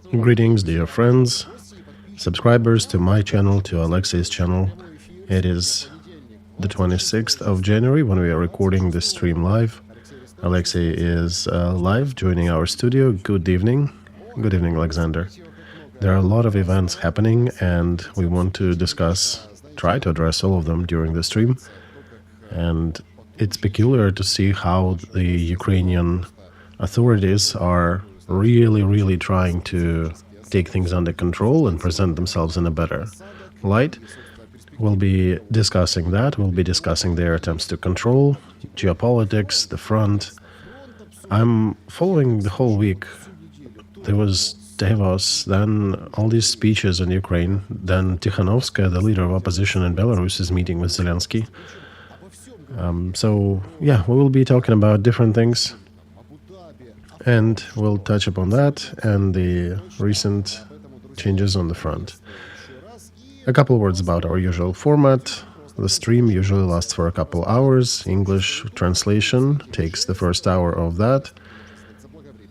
Greetings, dear friends, subscribers to my channel, to Alexey's channel. It is the 26th of January when we are recording this stream live. Alexey is live, joining our studio. Good evening. Good evening, Alexander. There are a lot of events happening, and we want to try to address all of them during the stream. And it's peculiar to see how the Ukrainian authorities are really trying to take things under control and present themselves in a better light. We'll be discussing that. We'll be discussing their attempts to control geopolitics, the front. I'm following the whole week. There was Davos, then all these speeches in Ukraine, then Tikhanovskaya, the leader of opposition in Belarus, is meeting with Zelenskyy. So yeah, we will be talking about different things. And we'll touch upon that and the recent changes on the front. A couple words about our usual format. The stream usually lasts for a couple hours. English translation takes the first hour of that.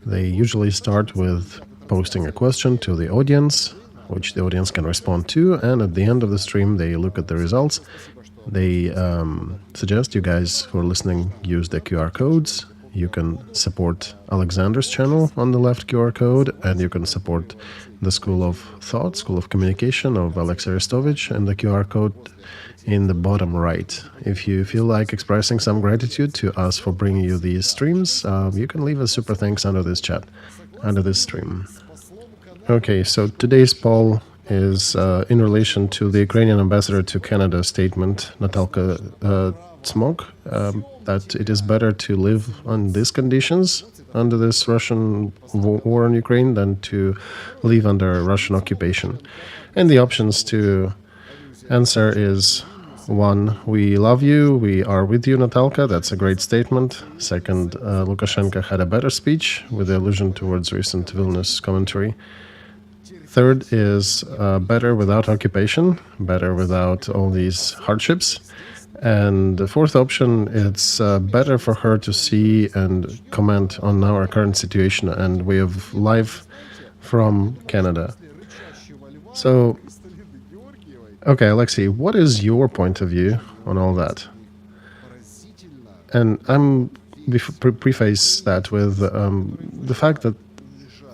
They usually start with posting a question to the audience, which the audience can respond to, and at the end of the stream they look at the results. They suggest you guys who are listening use the QR codes. You can support Alexander's channel on the left QR code, and you can support the School of Thought, School of Communication of Alexey Arestovych, and the QR code in the bottom right. If you feel like expressing some gratitude to us for bringing you these streams, you can leave a super thanks under this chat, under this stream. Okay, so today's poll is in relation to the Ukrainian ambassador to Canada statement, Natalka Smog, that it is better to live on these conditions under this Russian war on Ukraine than to live under Russian occupation. And the options to answer is 1, we love you, we are with you, Natalka, that's a great statement. Second, Lukashenko had a better speech with the allusion towards recent Vilnius commentary. Third is better without occupation, better without all these hardships. And the fourth option, it's better for her to see and comment on our current situation and way of life from Canada. So, okay, Alexey, what is your point of view on all that? And I'm preface that with the fact that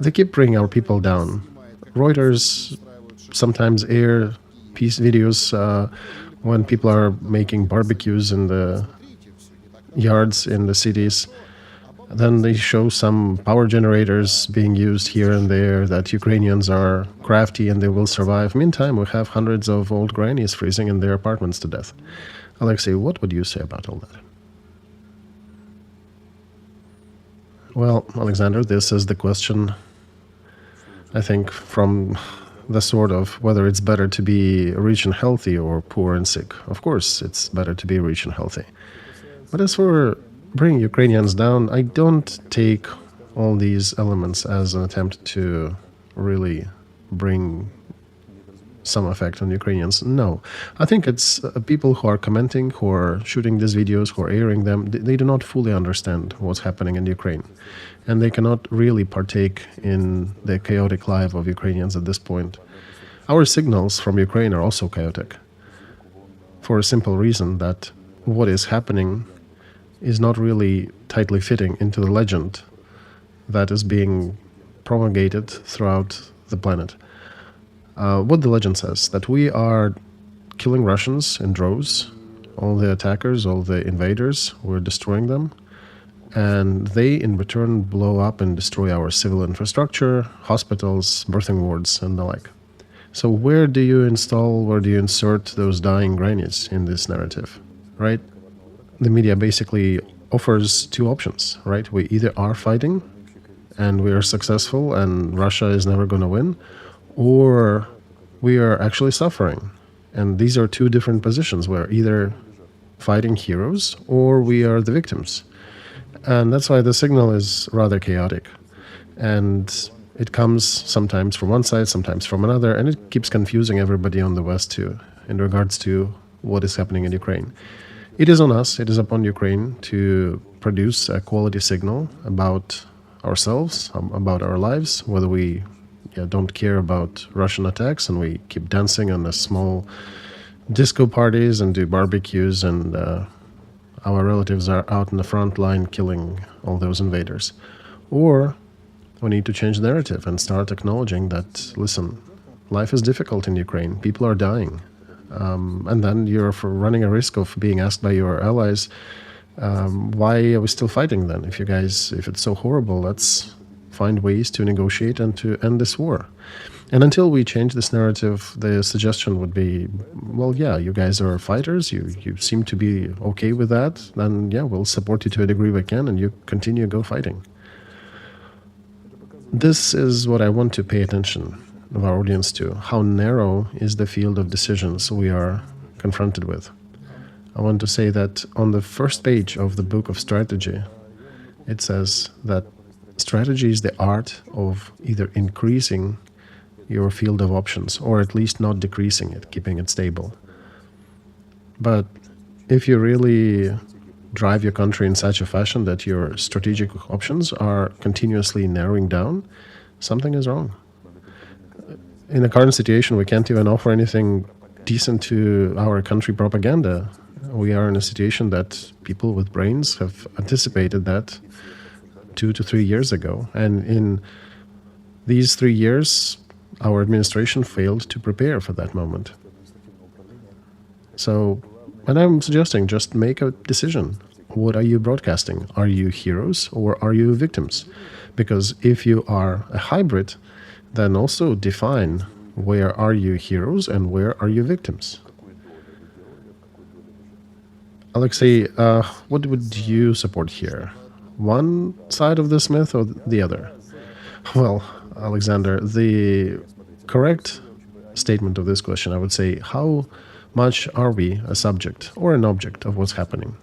they keep bringing our people down. Reuters sometimes air peace videos when people are making barbecues in the yards in the cities. Then they show some power generators being used here and there, that Ukrainians are crafty and they will survive. Meantime, we have hundreds of old grannies freezing in their apartments to death. Alexey, what would you say about all that? Well, Alexander, this is the question, I think, from the sort of whether it's better to be rich and healthy or poor and sick. Of course, it's better to be rich and healthy. But as for bringing Ukrainians down, I don't take all these elements as an attempt to really bring some effect on Ukrainians. No, I think it's people who are commenting, who are shooting these videos, who are airing them, they do not fully understand what's happening in Ukraine. And they cannot really partake in the chaotic life of Ukrainians at this point. Our signals from Ukraine are also chaotic, for a simple reason that what is happening is not really tightly fitting into the legend that is being propagated throughout the planet. What the legend says, that we are killing Russians in droves, all the attackers, all the invaders, we're destroying them, and they in return blow up and destroy our civil infrastructure, hospitals, birthing wards, and the like. So where do you insert those dying grannies in this narrative, right? The media basically offers two options, right? We either are fighting and we are successful and Russia is never going to win, or we are actually suffering. And these are two different positions. We're either fighting heroes or we are the victims. And that's why the signal is rather chaotic. And it comes sometimes from one side, sometimes from another, and it keeps confusing everybody on the West too, in regards to what is happening in Ukraine. It is on us, it is upon Ukraine to produce a quality signal about ourselves, about our lives, whether we don't care about Russian attacks, and we keep dancing on the small disco parties and do barbecues, and our relatives are out in the front line killing all those invaders. Or we need to change the narrative and start acknowledging that, listen, life is difficult in Ukraine, people are dying. And then you're running a risk of being asked by your allies, why are we still fighting then? If it's so horrible, let's find ways to negotiate and to end this war. And until we change this narrative, the suggestion would be, well, yeah, you guys are fighters, you seem to be okay with that, then yeah, we'll support you to a degree we can, and you go fighting. This is what I want to pay attention of our audience to, how narrow is the field of decisions we are confronted with. I want to say that on the first page of the book of strategy, it says that strategy is the art of either increasing your field of options or at least not decreasing it, keeping it stable. But if you really drive your country in such a fashion that your strategic options are continuously narrowing down, something is wrong. In the current situation, we can't even offer anything decent to our country propaganda. We are in a situation that people with brains have anticipated that 2 to 3 years ago. And in these 3 years, our administration failed to prepare for that moment. So, and I'm suggesting just make a decision. What are you broadcasting? Are you heroes or are you victims? Because if you are a hybrid, then also define where are you heroes and where are you victims. Alexey, what would you support here? One side of this myth or the other? Well, Alexander, the correct statement of this question, I would say, how much are we a subject or an object of what's happening?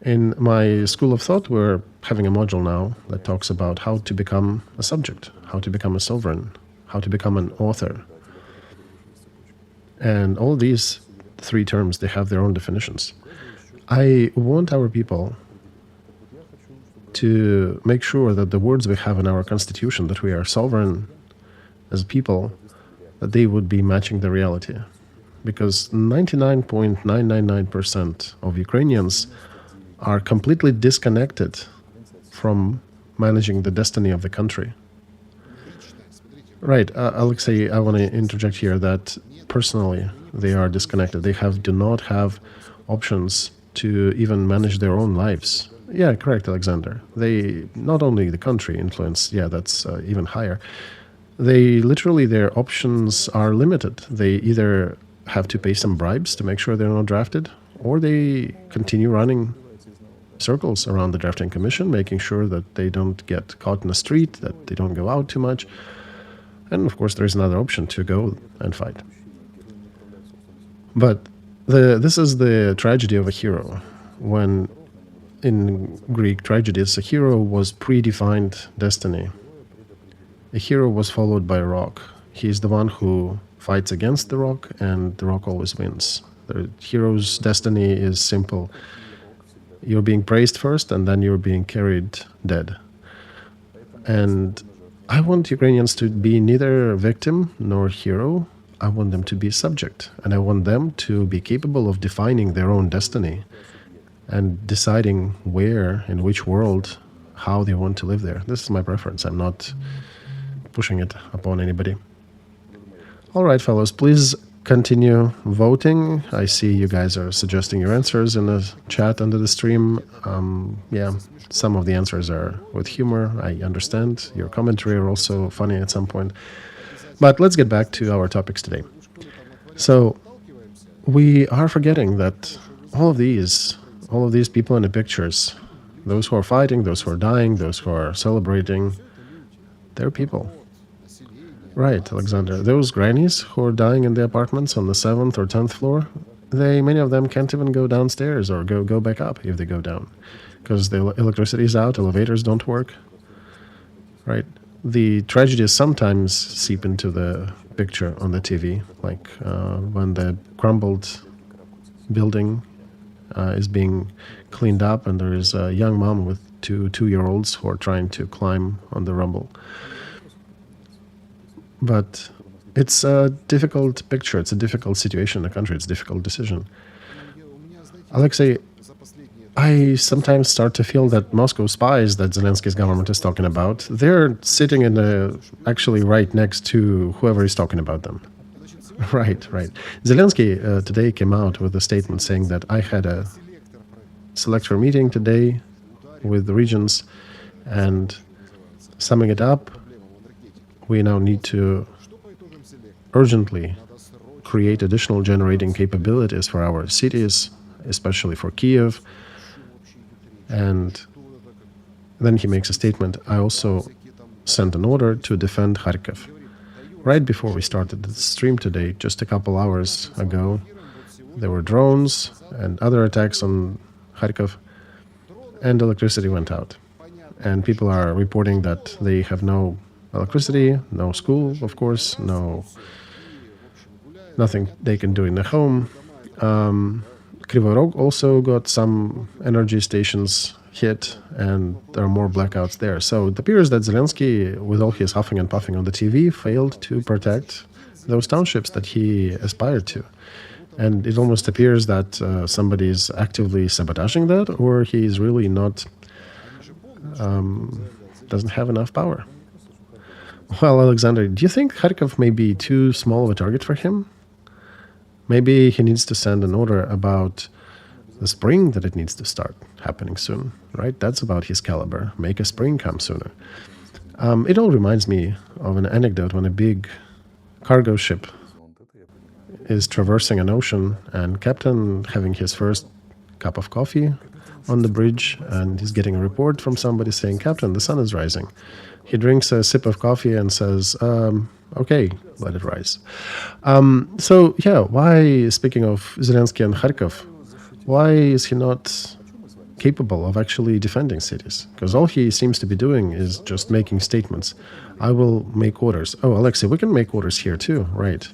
In my school of thought, we're having a module now that talks about how to become a subject, how to become a sovereign, how to become an author. And all these 3 terms, they have their own definitions. I want our people to make sure that the words we have in our constitution, that we are sovereign as people, that they would be matching the reality. Because 99.999% of Ukrainians are completely disconnected from managing the destiny of the country. Right, Alexey, I want to interject here that personally they are disconnected. They do not have options to even manage their own lives. Yeah, correct, Alexander. They, not only the country influence, yeah, that's even higher. They literally, their options are limited. They either have to pay some bribes to make sure they're not drafted, or they continue running circles around the drafting commission, making sure that they don't get caught in the street, that they don't go out too much. And of course, there is another option to go and fight. But this is the tragedy of a hero. When in Greek tragedies, a hero was predefined destiny. A hero was followed by a rock. He's the one who fights against the rock, and the rock always wins. The hero's destiny is simple. You're being praised first, and then you're being carried dead. And I want Ukrainians to be neither victim nor hero. I want them to be subject, and I want them to be capable of defining their own destiny and deciding where, in which world, how they want to live there. This is my preference. I'm not pushing it upon anybody. All right, fellows, please continue voting. I see you guys are suggesting your answers in the chat under the stream. Yeah, some of the answers are with humor. I understand. Your commentary are also funny at some point. But let's get back to our topics today. So we are forgetting that all of these people in the pictures, those who are fighting, those who are dying, those who are celebrating, they're people. Right, Alexander. Those grannies who are dying in the apartments on the 7th or 10th floor, many of them can't even go downstairs or go back up if they go down, because the electricity is out, elevators don't work. Right. The tragedies sometimes seep into the picture on the TV, like when the crumbled building is being cleaned up and there is a young mom with two 2-year-olds who are trying to climb on the rubble. But it's a difficult picture. It's a difficult situation in the country. It's a difficult decision. Alexei, I sometimes start to feel that Moscow spies that Zelensky's government is talking about, they're sitting in the actually right next to whoever is talking about them. Right, right. Zelensky today came out with a statement saying that I had a selector meeting today with the regions, and summing it up, we now need to urgently create additional generating capabilities for our cities, especially for Kiev. And then he makes a statement, I also sent an order to defend Kharkiv. Right before we started the stream today, just a couple hours ago, there were drones and other attacks on Kharkiv, and electricity went out. And people are reporting that they have no electricity, no school, of course, nothing they can do in the home. Kryvyi Rog also got some energy stations hit, and there are more blackouts there. So it appears that Zelensky, with all his huffing and puffing on the TV, failed to protect those townships that he aspired to. And it almost appears that somebody is actively sabotaging that, or he's really not, doesn't have enough power. Well, Alexander, do you think Kharkiv may be too small of a target for him? Maybe he needs to send an order about the spring, that it needs to start happening soon, right? That's about his caliber. Make a spring come sooner. It all reminds me of an anecdote when a big cargo ship is traversing an ocean, and captain having his first cup of coffee on the bridge, and he's getting a report from somebody saying, Captain, the sun is rising. He drinks a sip of coffee and says, okay, let it rise. So, yeah, why, speaking of Zelensky and Kharkiv, why is he not capable of actually defending cities? Because all he seems to be doing is just making statements. I will make orders. Oh, Alexei, we can make orders here too, right?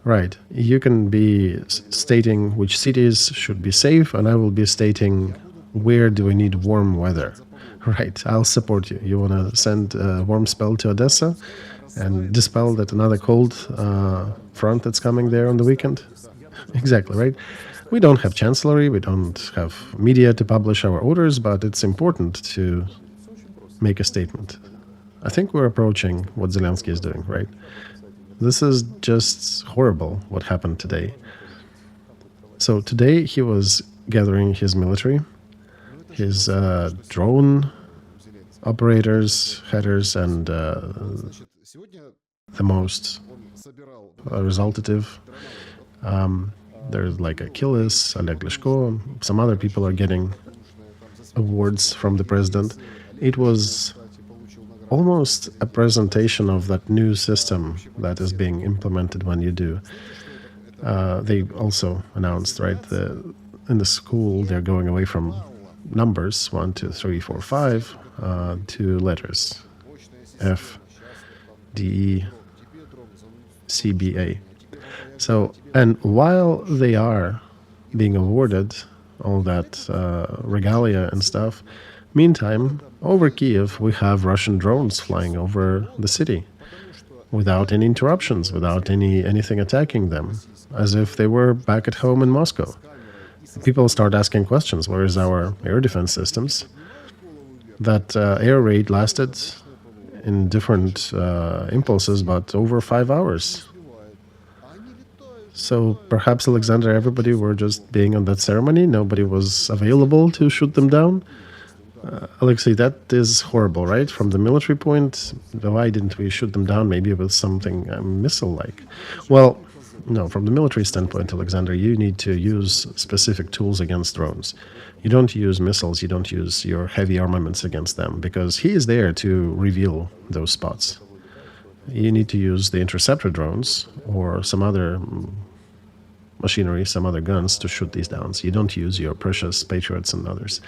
Right. You can be stating which cities should be safe, and I will be stating where do we need warm weather. Right, I'll support you. You want to send a warm spell to Odessa and dispel that another cold front that's coming there on the weekend? Exactly, right? We don't have chancellery, we don't have media to publish our orders, but it's important to make a statement. I think we're approaching what Zelensky is doing, right? This is just horrible, what happened today. So today he was gathering his military, his drone operators, headers, and the most resultative. There's like Achilles, Oleg Lishko, some other people are getting awards from the president. It was almost a presentation of that new system that is being implemented when you do. They also announced, right, in the school they're going away from numbers 1, 2, 3, 4, 5 to letters F, D, E, C, B, A. So, and while they are being awarded all that regalia and stuff, meantime, over Kiev, we have Russian drones flying over the city without any interruptions, without anything attacking them, as if they were back at home in Moscow. People start asking questions. Where is our air defense systems? That air raid lasted in different impulses, but over 5 hours. So perhaps, Alexander, everybody were just being on that ceremony. Nobody was available to shoot them down. Alexei, that is horrible, right? From the military point, why didn't we shoot them down? Maybe with something missile-like. Well, no, from the military standpoint, Alexander, you need to use specific tools against drones. You don't use missiles, you don't use your heavy armaments against them, because he is there to reveal those spots. You need to use the interceptor drones or some other machinery, some other guns to shoot these down. So you don't use your precious Patriots and others.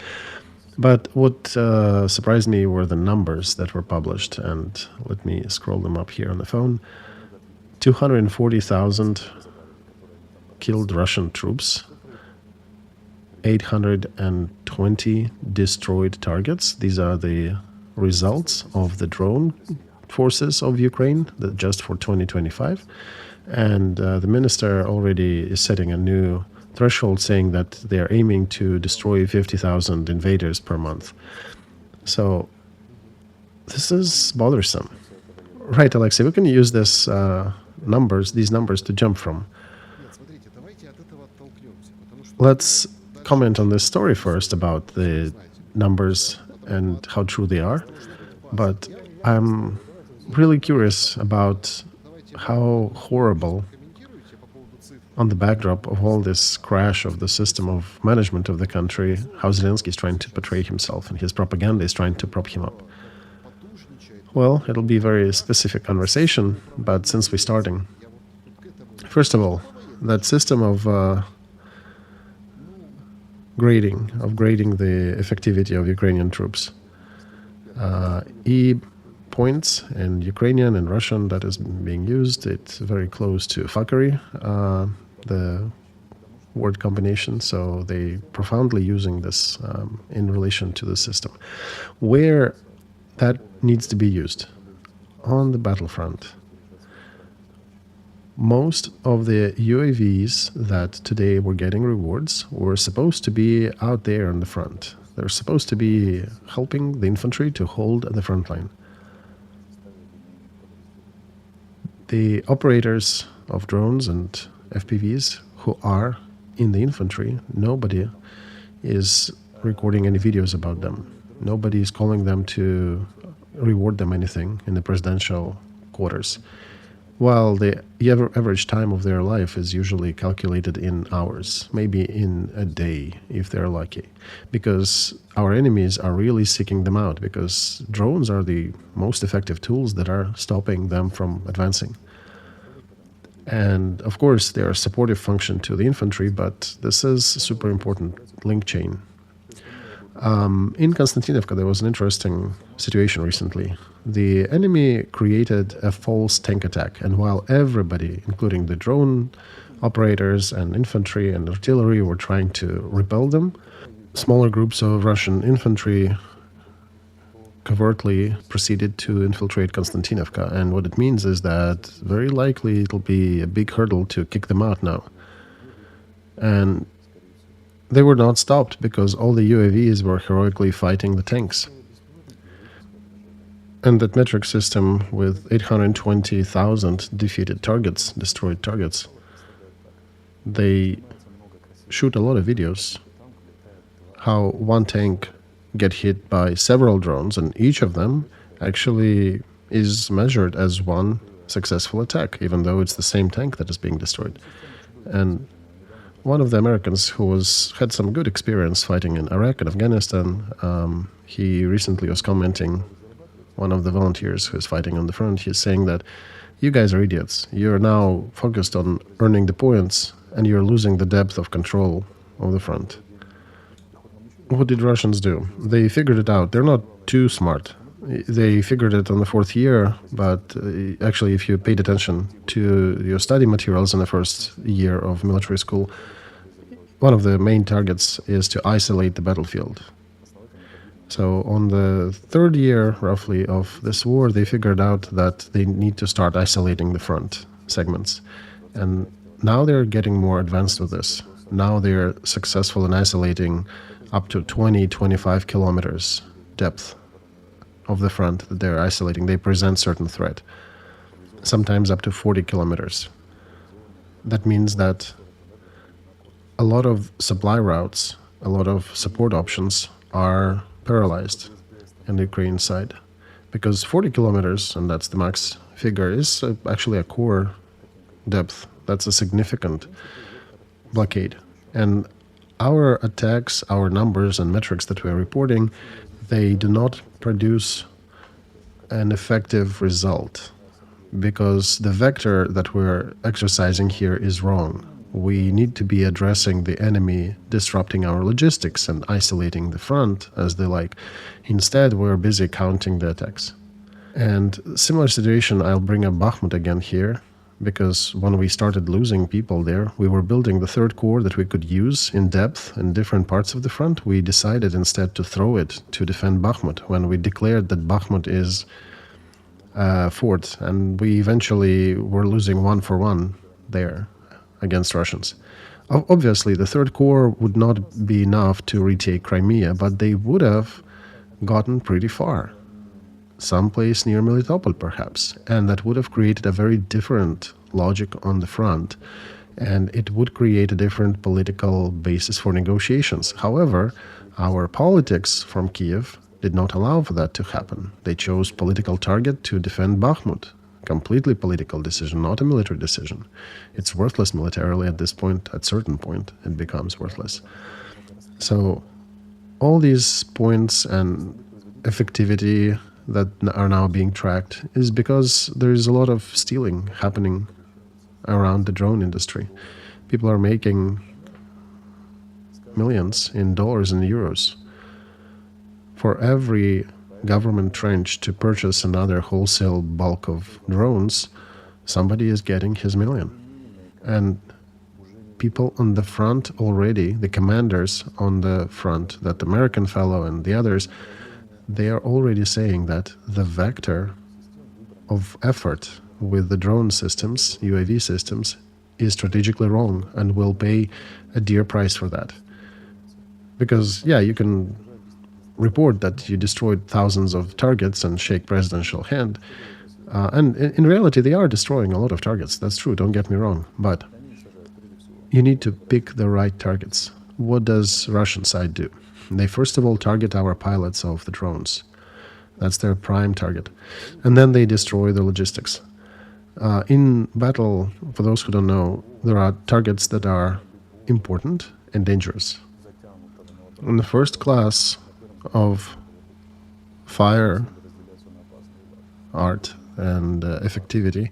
But what surprised me were the numbers that were published, and let me scroll them up here on the phone. 240,000 killed Russian troops, 820 destroyed targets. These are the results of the drone forces of Ukraine, just for 2025. And the minister already is setting a new threshold, saying that they are aiming to destroy 50,000 invaders per month. So this is bothersome. Right, Alexey, we can use these numbers to jump from. Let's comment on this story first about the numbers and how true they are. But I'm really curious about how horrible, on the backdrop of all this crash of the system of management of the country, how Zelensky is trying to portray himself and his propaganda is trying to prop him up. Well, it'll be a very specific conversation, but since we're starting, first of all, that system of grading the effectivity of Ukrainian troops. E points in Ukrainian and Russian that is being used. It's very close to fuckery, the word combination. So they profoundly using this in relation to the system. Where that needs to be used on the battlefront. Most of the UAVs that today were getting rewards were supposed to be out there on the front. They're supposed to be helping the infantry to hold the front line. The operators of drones and FPVs who are in the infantry, nobody is recording any videos about them. Nobody is calling them to reward them anything in the presidential quarters. While the average time of their life is usually calculated in hours, maybe in a day, if they're lucky. Because our enemies are really seeking them out, because drones are the most effective tools that are stopping them from advancing. And of course, they are a supportive function to the infantry, but this is a super important link chain. In Konstantinovka, there was an interesting situation recently. The enemy created a false tank attack, and while everybody, including the drone operators and infantry and artillery, were trying to repel them, smaller groups of Russian infantry covertly proceeded to infiltrate Konstantinovka. And what it means is that very likely it'll be a big hurdle to kick them out now. And they were not stopped because all the UAVs were heroically fighting the tanks. And that metric system with 820,000 defeated targets, destroyed targets, they shoot a lot of videos how one tank get hit by several drones, and each of them actually is measured as one successful attack, even though it's the same tank that is being destroyed. And one of the Americans who had some good experience fighting in Iraq and Afghanistan, he recently was commenting, one of the volunteers who's fighting on the front, he's saying that you guys are idiots. You're now focused on earning the points and you're losing the depth of control of the front. What did Russians do? They figured it out. They're not too smart. They figured it on the fourth year, but actually if you paid attention to your study materials in the first year of military school, one of the main targets is to isolate the battlefield. So on the third year, roughly, of this war, they figured out that they need to start isolating the front segments. And now they're getting more advanced with this. Now they're successful in isolating up to 20-25 kilometers depth of the front that they're isolating. They present certain threat, sometimes up to 40 kilometers. That means that a lot of supply routes, a lot of support options are paralyzed on the Ukrainian side, because 40 kilometers, and that's the max figure, is actually a core depth. That's a significant blockade. And our attacks, our numbers and metrics that we're reporting, they do not produce an effective result because the vector that we're exercising here is wrong. We need to be addressing the enemy disrupting our logistics and isolating the front as they like. Instead, we're busy counting the attacks. And similar situation, I'll bring up Bakhmut again here, because when we started losing people there, we were building the third corps that we could use in depth in different parts of the front. We decided instead to throw it to defend Bakhmut when we declared that Bakhmut is fort, and we eventually were losing 1-for-1 there against Russians. Obviously, the Third Corps would not be enough to retake Crimea, but they would have gotten pretty far, someplace near Melitopol perhaps, and that would have created a very different logic on the front, and it would create a different political basis for negotiations. However, our politics from Kiev did not allow for that to happen. They chose political target to defend Bakhmut. Completely political decision, not a military decision. It's worthless militarily at this point. At certain point, it becomes worthless. So all these points and effectivity that are now being tracked is because there is a lot of stealing happening around the drone industry. People are making millions in dollars and euros. For every government trench to purchase another wholesale bulk of drones, somebody is getting his million. And people on the front already, the commanders on the front, that American fellow and the others, they are already saying that the vector of effort with the drone systems, UAV systems, is strategically wrong and will pay a dear price for that. Because, yeah, you can report that you destroyed thousands of targets and shake presidential hand. And in reality, they are destroying a lot of targets. That's true, don't get me wrong. But you need to pick the right targets. What does Russian side do? They first of all target our pilots of the drones. That's their prime target. And then they destroy the logistics. In battle, for those who don't know, there are targets that are important and dangerous. In the first class of fire, art, and effectivity,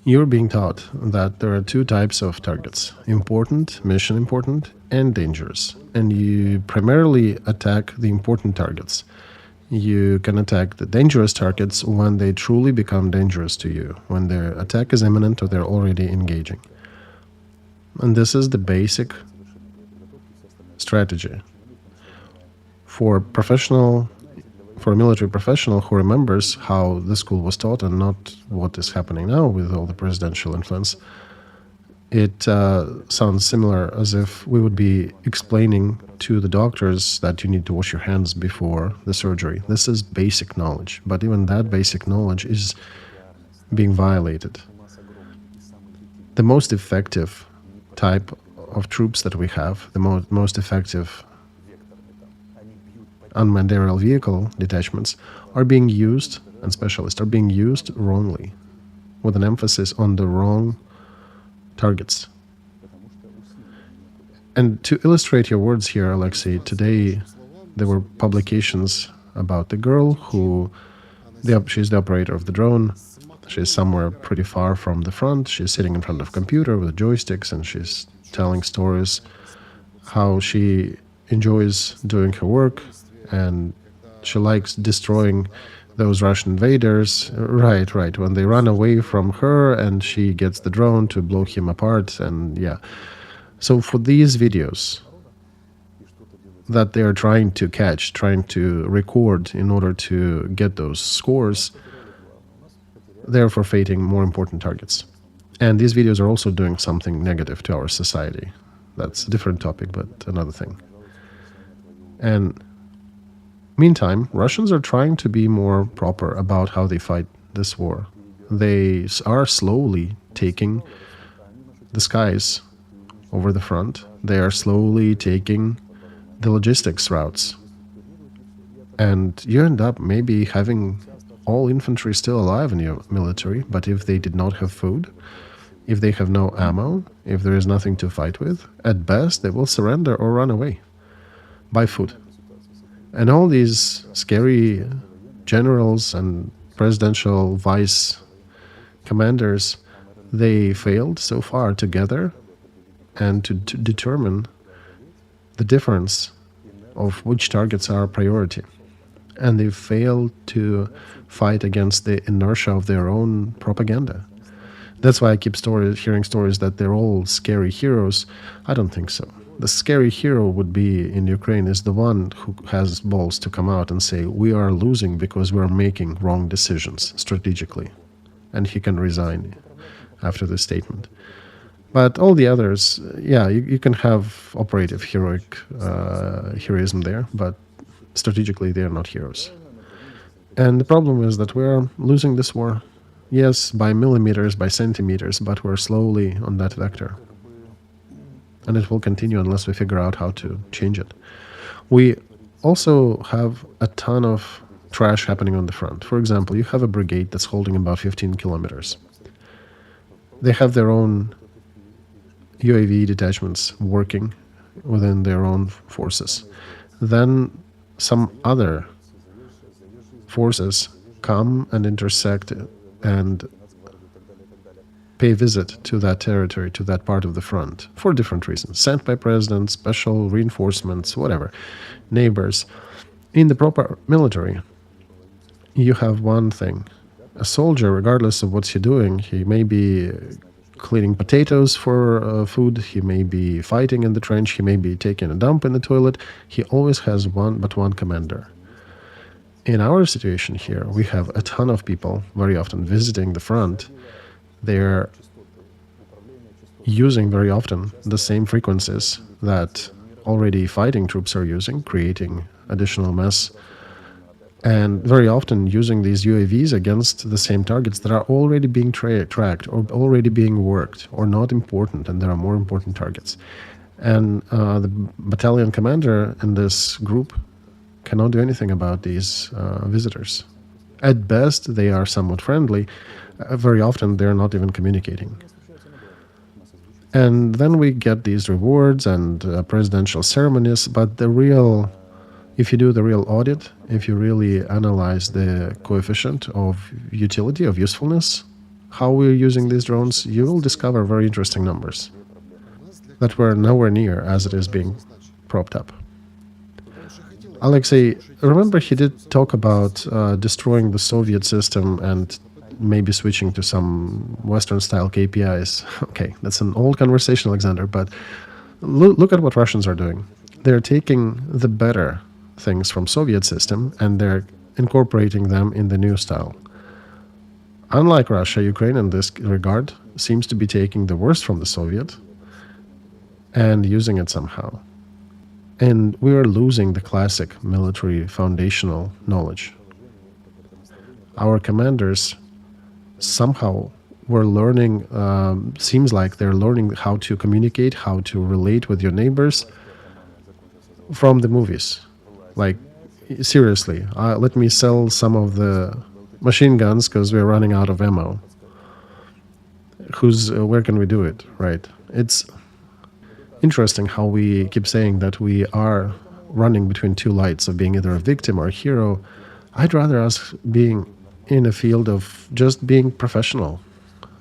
you're being taught that there are two types of targets: important, mission important, and dangerous. And you primarily attack the important targets. You can attack the dangerous targets when they truly become dangerous to you, when their attack is imminent or they're already engaging. And this is the basic strategy. For a military professional who remembers how the school was taught and not what is happening now with all the presidential influence, it sounds similar as if we would be explaining to the doctors that you need to wash your hands before the surgery. This is basic knowledge, but even that basic knowledge is being violated. The most effective type of troops that we have, the most effective unmanned aerial vehicle detachments are being used, and specialists are being used wrongly, with an emphasis on the wrong targets. And to illustrate your words here, Alexey, today there were publications about the girl who, she's the operator of the drone. She's somewhere pretty far from the front. She's sitting in front of a computer with joysticks, and she's telling stories how she enjoys doing her work, and she likes destroying those Russian invaders. Right, when they run away from her, and she gets the drone to blow him apart, and yeah. So for these videos that they're trying to catch, trying to record in order to get those scores, they're forfeiting more important targets. And these videos are also doing something negative to our society. That's a different topic, but another thing. And meantime, Russians are trying to be more proper about how they fight this war. They are slowly taking the skies over the front. They are slowly taking the logistics routes. And you end up maybe having all infantry still alive in your military, but if they did not have food, if they have no ammo, if there is nothing to fight with, at best they will surrender or run away by foot. And all these scary generals and presidential vice commanders, they failed so far together and to determine the difference of which targets are a priority. And they failed to fight against the inertia of their own propaganda. That's why I keep hearing stories that they're all scary heroes. I don't think so. The scary hero would be in Ukraine is the one who has balls to come out and say, we are losing because we are making wrong decisions strategically. And he can resign after this statement. But all the others, yeah, you can have operative heroism there, but strategically they are not heroes. And the problem is that we're losing this war. Yes, by millimeters, by centimeters, but we're slowly on that vector. And it will continue unless we figure out how to change it. We also have a ton of trash happening on the front. For example, you have a brigade that's holding about 15 kilometers. They have their own UAV detachments working within their own forces. Then some other forces come and intersect and pay visit to that territory, to that part of the front, for different reasons. Sent by president, special reinforcements, whatever, neighbors. In the proper military, you have one thing. A soldier, regardless of what he's doing, he may be cleaning potatoes for food, he may be fighting in the trench, he may be taking a dump in the toilet. He always has one commander. In our situation here, we have a ton of people very often visiting the front. They're using very often the same frequencies that already fighting troops are using, creating additional mess, and very often using these UAVs against the same targets that are already being tracked or already being worked or not important, and there are more important targets. And the battalion commander in this group cannot do anything about these visitors. At best, they are somewhat friendly. Very often, they're not even communicating. And then we get these rewards and presidential ceremonies, but if you do the real audit, if you really analyze the coefficient of utility, of usefulness, how we're using these drones, you will discover very interesting numbers that were nowhere near as it is being propped up. Alexey, remember he did talk about destroying the Soviet system and maybe switching to some Western-style KPIs. Okay, that's an old conversation, Alexander, but look at what Russians are doing. They're taking the better things from Soviet system and they're incorporating them in the new style. Unlike Russia, Ukraine in this regard seems to be taking the worst from the Soviet and using it somehow. And we are losing the classic military foundational knowledge. Our commanders somehow were learning, seems like they're learning how to communicate, how to relate with your neighbors from the movies. Like, seriously, let me sell some of the machine guns because we're running out of ammo. Where can we do it, right? It's interesting how we keep saying that we are running between two lights of being either a victim or a hero. I'd rather us being in a field of just being professional,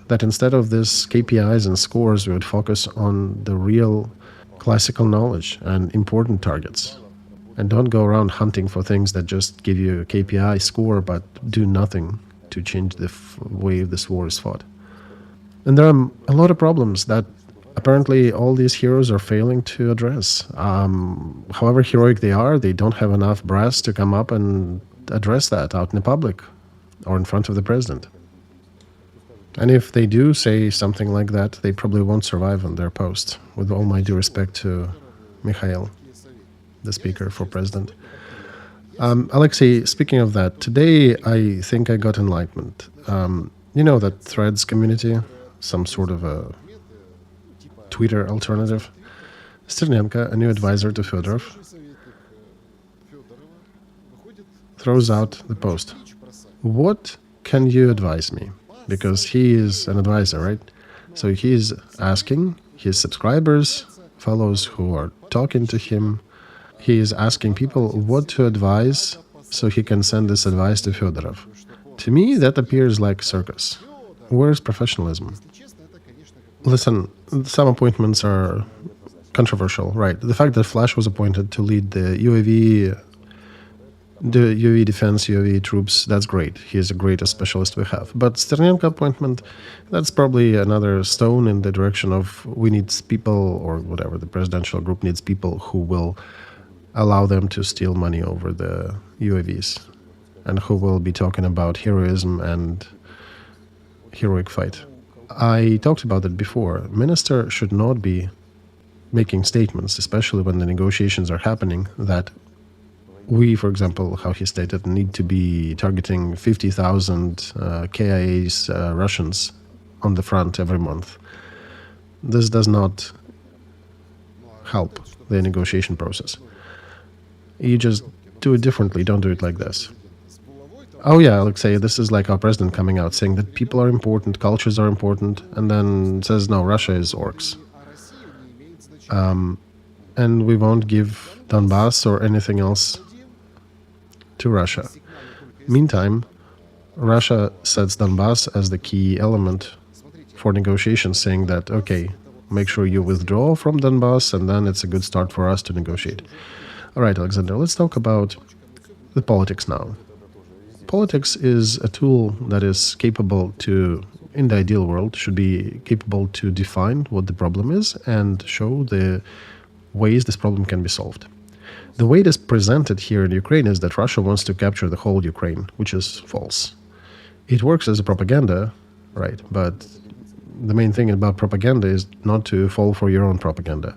that instead of this KPIs and scores, we would focus on the real classical knowledge and important targets. And don't go around hunting for things that just give you a KPI score but do nothing to change the way this war is fought. And there are a lot of problems that apparently all these heroes are failing to address. However heroic they are, they don't have enough brass to come up and address that out in the public or in front of the president. And if they do say something like that, they probably won't survive on their post, with all my due respect to Mikhail, the speaker for president. Alexey, speaking of that, today I think I got enlightenment. You know that Threads community, some sort of a Twitter alternative? Sternenko, a new advisor to Fedorov, throws out the post. What can you advise me? Because he is an advisor, right? So he's asking his subscribers, fellows who are talking to him, he is asking people what to advise so he can send this advice to Fedorov. To me, that appears like circus. Where's professionalism? Listen, some appointments are controversial, right? The fact that Flash was appointed to lead the UAV The UAV defense, UAV troops, that's great. He is the greatest specialist we have. But Sternenko appointment, that's probably another stone in the direction of we need people, or whatever, the presidential group needs people who will allow them to steal money over the UAVs and who will be talking about heroism and heroic fight. I talked about it before. Minister should not be making statements, especially when the negotiations are happening, that we, for example, how he stated, need to be targeting 50,000 KIA's Russians on the front every month. This does not help the negotiation process. You just do it differently. Don't do it like this. Oh yeah, Alexey, this is like our president coming out saying that people are important, cultures are important, and then says, no, Russia is orcs. And we won't give Donbass or anything else to Russia. Meantime, Russia sets Donbass as the key element for negotiations, saying that, okay, make sure you withdraw from Donbass, and then it's a good start for us to negotiate. All right, Alexander, let's talk about the politics now. Politics is a tool that is capable to, in the ideal world, should be capable to define what the problem is and show the ways this problem can be solved. The way it is presented here in Ukraine is that Russia wants to capture the whole Ukraine, which is false. It works as a propaganda, right? But the main thing about propaganda is not to fall for your own propaganda.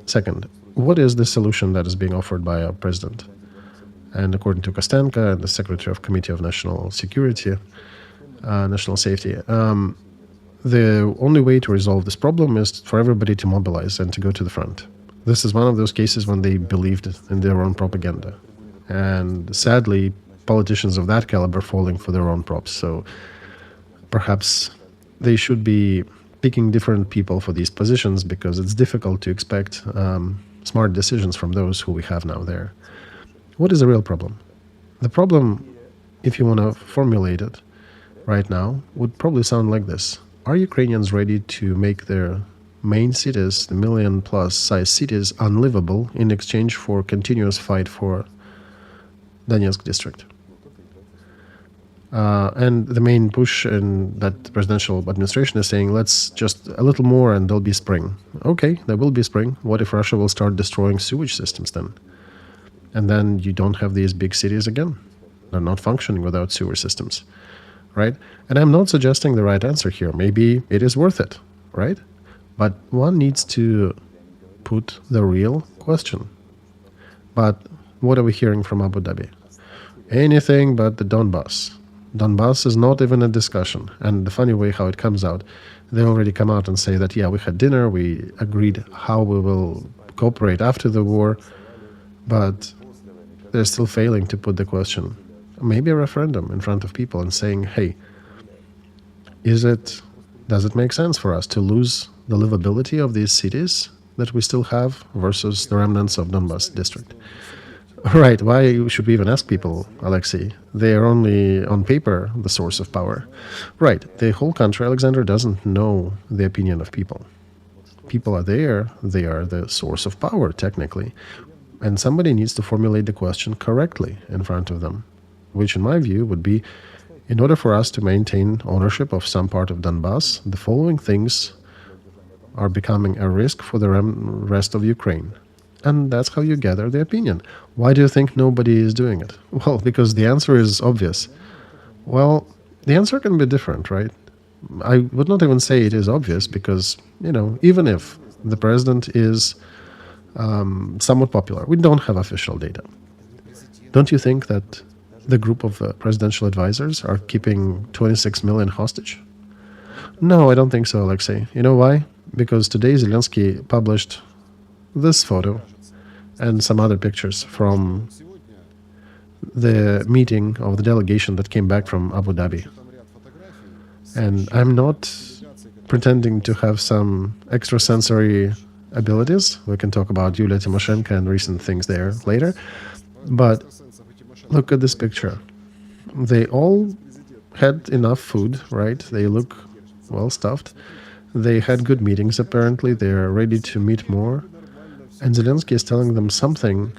Second, what is the solution that is being offered by our president? And according to Konstantinovka and the Secretary of Committee of National Security, National Safety, the only way to resolve this problem is for everybody to mobilize and to go to the front. This is one of those cases when they believed in their own propaganda. And sadly, politicians of that caliber falling for their own props. So perhaps they should be picking different people for these positions, because it's difficult to expect smart decisions from those who we have now there. What is the real problem? The problem, if you want to formulate it right now, would probably sound like this. Are Ukrainians ready to make their main cities, the million-plus size cities, unlivable in exchange for continuous fight for Donetsk district? And the main push in that presidential administration is saying, let's just a little more and there'll be spring. Okay, there will be spring. What if Russia will start destroying sewage systems then? And then you don't have these big cities again. They're not functioning without sewer systems, right? And I'm not suggesting the right answer here. Maybe it is worth it, right? But one needs to put the real question. But what are we hearing from Abu Dhabi? Anything but the Donbass. Donbass is not even a discussion. And the funny way how it comes out, they already come out and say that, yeah, we had dinner, we agreed how we will cooperate after the war, but they're still failing to put the question. Maybe a referendum in front of people and saying, hey, does it make sense for us to lose the livability of these cities that we still have versus the remnants of Donbass district? Right, why should we even ask people, Alexei? They are only on paper the source of power. Right, the whole country, Alexander, doesn't know the opinion of people. People are there, they are the source of power, technically. And somebody needs to formulate the question correctly in front of them, which in my view would be, in order for us to maintain ownership of some part of Donbass, the following things are becoming a risk for the rest of Ukraine. And that's how you gather the opinion. Why do you think nobody is doing it? Well, because the answer is obvious. Well, the answer can be different, right? I would not even say it is obvious because, even if the president is somewhat popular, we don't have official data. Don't you think that the group of presidential advisors are keeping 26 million hostage? No, I don't think so, Alexei. You know why? Because today Zelenskyy published this photo and some other pictures from the meeting of the delegation that came back from Abu Dhabi. And I'm not pretending to have some extrasensory abilities. We can talk about Yulia Tymoshenko and recent things there later. But look at this picture. They all had enough food, right? They look well stuffed. They had good meetings, apparently. They're ready to meet more. And Zelenskyy is telling them something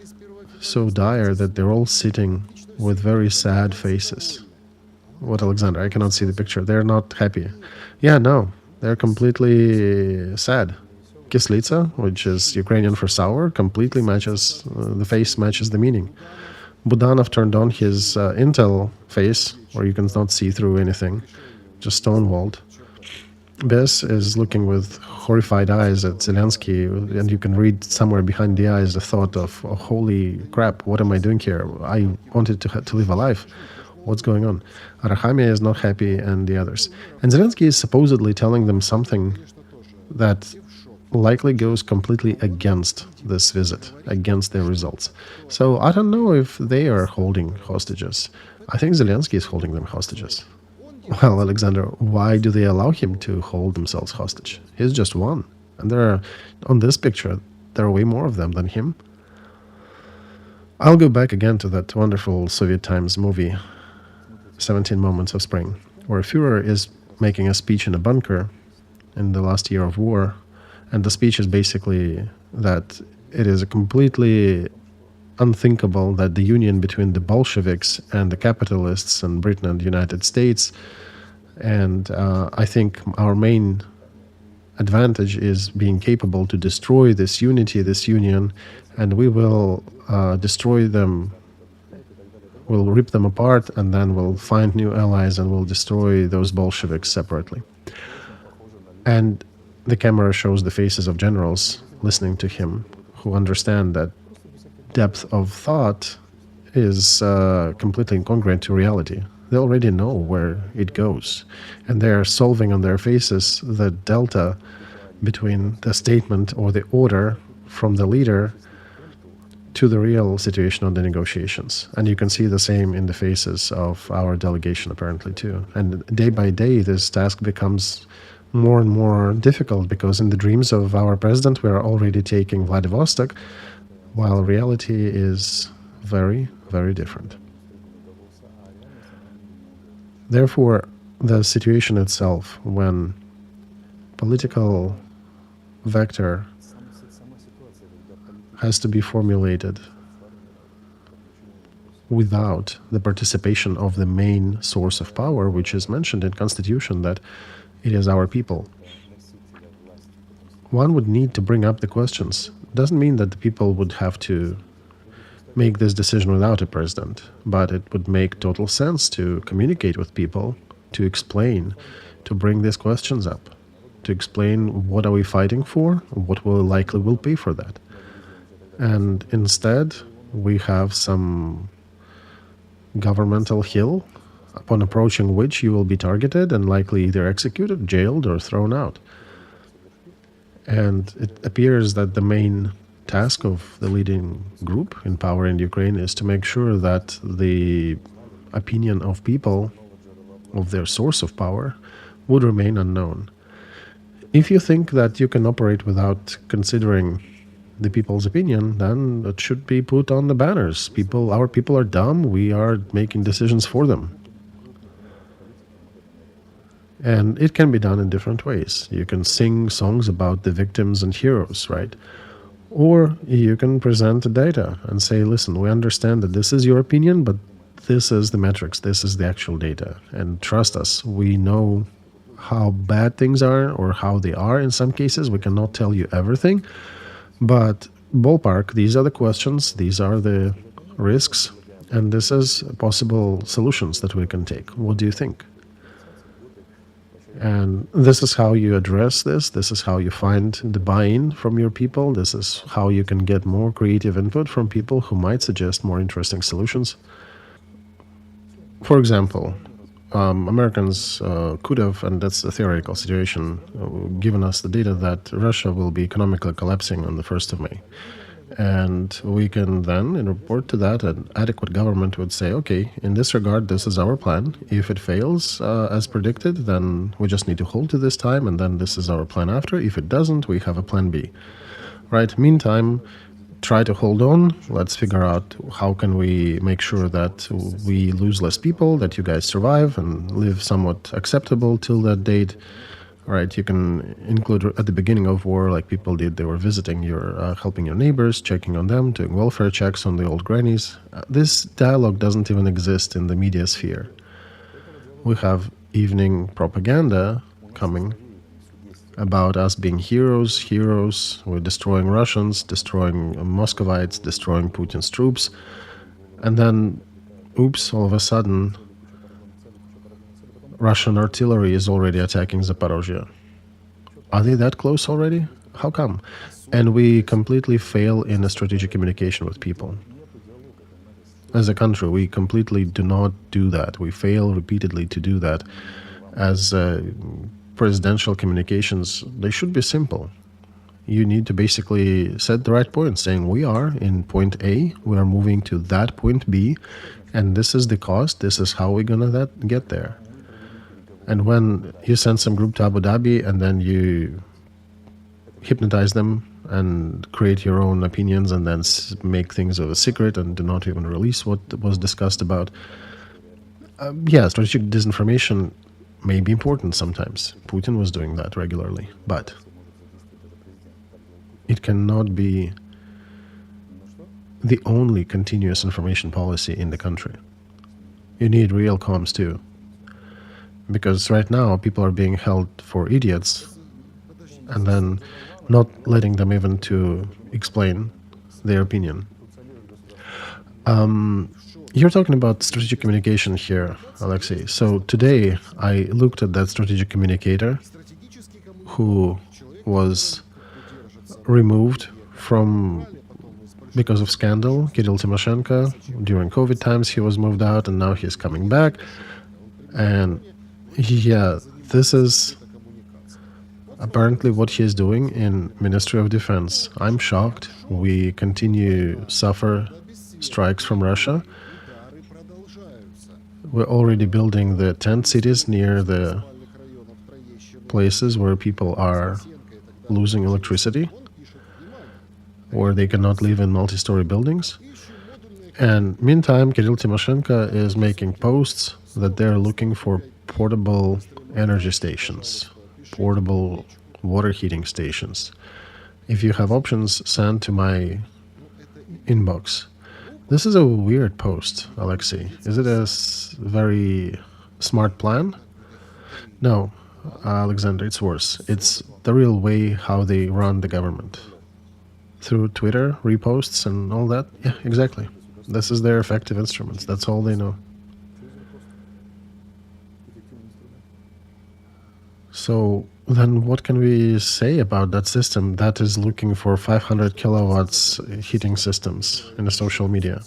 so dire that they're all sitting with very sad faces. What, Alexander? I cannot see the picture. They're not happy. Yeah, no, they're completely sad. Kislitsa, which is Ukrainian for sour, completely matches, the face matches the meaning. Budanov turned on his Intel face, where you cannot see through anything, just stonewalled. Bess is looking with horrified eyes at Zelensky, and you can read somewhere behind the eyes the thought of, oh, holy crap, what am I doing here? I wanted to live a life. What's going on? Arachamia is not happy, and the others. And Zelensky is supposedly telling them something that likely goes completely against this visit, against their results. So I don't know if they are holding hostages. I think Zelensky is holding them hostages. Well, Alexander, why do they allow him to hold themselves hostage? He's just one. And there are, on this picture, there are way more of them than him. I'll go back again to that wonderful Soviet Times movie, 17 Moments of Spring, where Führer is making a speech in a bunker in the last year of war. And the speech is basically that it is completely unthinkable that the union between the Bolsheviks and the capitalists and Britain and the United States, and I think our main advantage is being capable to destroy this unity, this union, and we will destroy them, we'll rip them apart, and then we'll find new allies and we'll destroy those Bolsheviks separately. And the camera shows the faces of generals listening to him, who understand that depth of thought is completely incongruent to reality. They already know where it goes, and they're solving on their faces the delta between the statement or the order from the leader to the real situation on the negotiations. And you can see the same in the faces of our delegation apparently too. And day by day this task becomes more and more difficult, because in the dreams of our president we are already taking Vladivostok, while reality is very, very different. Therefore, the situation itself, when political vector has to be formulated without the participation of the main source of power, which is mentioned in Constitution that it is our people, one would need to bring up the questions. Doesn't mean that the people would have to make this decision without a president, but it would make total sense to communicate with people, to explain, to bring these questions up, to explain what are we fighting for, what will likely will pay for that. And instead, we have some governmental hill upon approaching which you will be targeted and likely either executed, jailed, or thrown out. And it appears that the main task of the leading group in power in Ukraine is to make sure that the opinion of people, of their source of power, would remain unknown. If you think that you can operate without considering the people's opinion, then it should be put on the banners. Our people are dumb, we are making decisions for them. And it can be done in different ways. You can sing songs about the victims and heroes, right? Or you can present data and say, listen, we understand that this is your opinion, but this is the metrics, this is the actual data. And trust us, we know how bad things are or how they are in some cases. We cannot tell you everything, but ballpark, these are the questions, these are the risks, and this is possible solutions that we can take. What do you think? And this is how you address this. This is how you find the buy-in from your people. This is how you can get more creative input from people who might suggest more interesting solutions. For example, Americans could have, and that's a theoretical situation, given us the data that Russia will be economically collapsing on the 1st of May. And we can then, in report to that, an adequate government would say, okay, in this regard, this is our plan. If it fails as predicted, then we just need to hold to this time, and then this is our plan after. If it doesn't, we have a plan B. Right? Meantime, try to hold on. Let's figure out how can we make sure that we lose less people, that you guys survive and live somewhat acceptable till that date. right? You can include at the beginning of war, like people did. They were visiting helping your neighbors, checking on them, doing welfare checks on the old grannies. This dialogue doesn't even exist in the media sphere. We have evening propaganda coming about us being heroes. We're destroying Russians, destroying Muscovites, destroying Putin's troops. And then, oops, all of a sudden, Russian artillery is already attacking Zaporozhye. Are they that close already? How come? And we completely fail in a strategic communication with people. As a country, we completely do not do that. We fail repeatedly to do that. As presidential communications, they should be simple. You need to basically set the right point, saying we are in point A, we are moving to that point B, and this is the cost, this is how we're gonna get there. And when you send some group to Abu Dhabi and then you hypnotize them and create your own opinions and then make things of a secret and do not even release what was discussed about, strategic disinformation may be important sometimes. Putin was doing that regularly, but it cannot be the only continuous information policy in the country. You need real comms too. Because right now people are being held for idiots and then not letting them even to explain their opinion. You're talking about strategic communication here, Alexey. So today I looked at that strategic communicator who was removed because of scandal. Kyrylo Tymoshenko, during COVID times, he was moved out and now he's coming back. And this is apparently what he is doing in Ministry of Defense. I'm shocked. We continue suffer strikes from Russia. We're already building the tent cities near the places where people are losing electricity, where they cannot live in multi-story buildings. And meantime, Kyrylo Tymoshenko is making posts that they're looking for portable energy stations, portable water heating stations. If you have options, send to my inbox. This is a weird post, Alexey. Is it a very smart plan? No, Alexander, it's worse. It's the real way how they run the government. Through Twitter, reposts and all that? Yeah, exactly. This is their effective instruments. That's all they know. So then what can we say about that system that is looking for 500 kilowatts heating systems in the social media?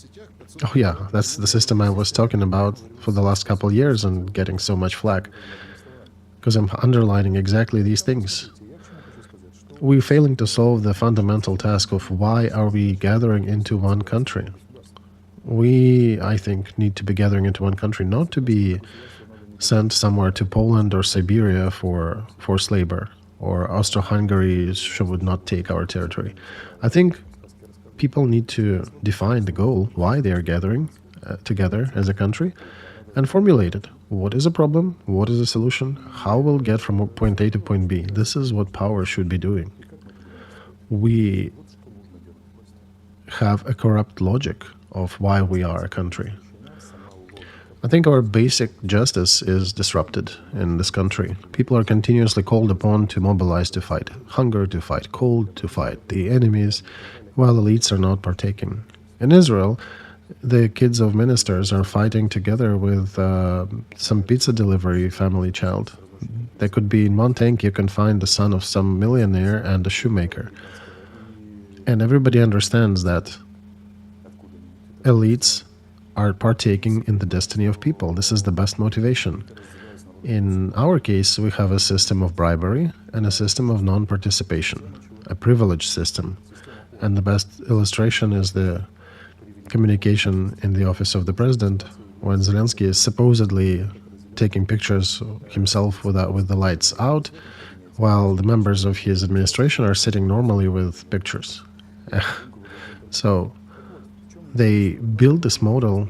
Oh yeah, that's the system I was talking about for the last couple of years and getting so much flack. Because I'm underlining exactly these things. We're failing to solve the fundamental task of why are we gathering into one country. We, I think, need to be gathering into one country, not to be sent somewhere to Poland or Siberia for forced labor, or Austro-Hungary would not take our territory. I think people need to define the goal, why they are gathering together as a country, and formulate it. What is a problem? What is a solution? How we'll get from point A to point B? This is what power should be doing. We have a corrupt logic of why we are a country. I think our basic justice is disrupted in this country. People are continuously called upon to mobilize to fight hunger, to fight cold, to fight the enemies, while elites are not partaking. In Israel, the kids of ministers are fighting together with some pizza delivery family child. They could be in one tank, you can find the son of some millionaire and a shoemaker. And everybody understands that elites are partaking in the destiny of people. This is the best motivation. In our case, we have a system of bribery and a system of non-participation, a privilege system. And the best illustration is the communication in the office of the president when Zelenskyy is supposedly taking pictures himself with the lights out, while the members of his administration are sitting normally with pictures. So they build this model